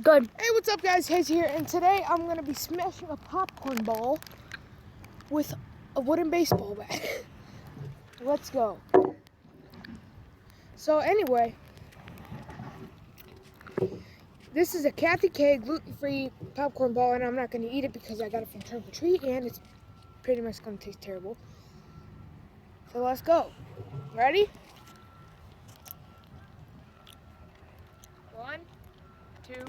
Good. Hey, what's up, guys? Hayes here, and today I'm gonna be smashing a popcorn ball with a wooden baseball bat. Let's go. So anyway, this is a Kathy K gluten-free popcorn ball, and I'm not gonna eat it because I got it from Trunk or Treat, and it's pretty much gonna taste terrible. So let's go. Ready? 1, 2, 3.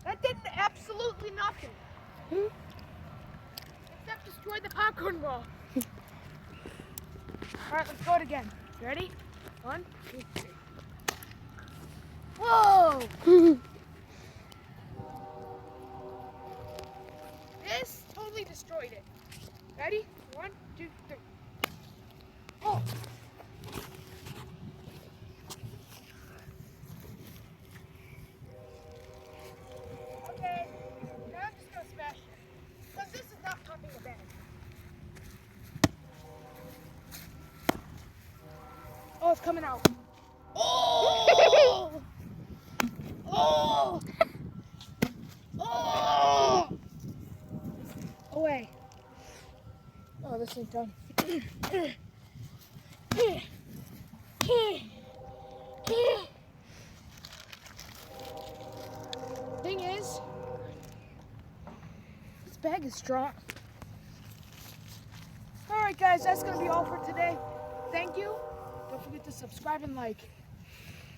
That did absolutely nothing. Except destroy the popcorn ball. Alright, let's go it again. You ready? 1, 2, 3. Whoa! This totally destroyed it. Ready? 1, 2, 3. Oh! Okay, now I'm just gonna smash it. Because this is not popping a bag. Oh, it's coming out. Oh! Oh! Oh! Away. Oh, this ain't done. Thing is, this bag is strong. Alright guys, that's gonna be all for today. Thank you. Don't forget to subscribe and like.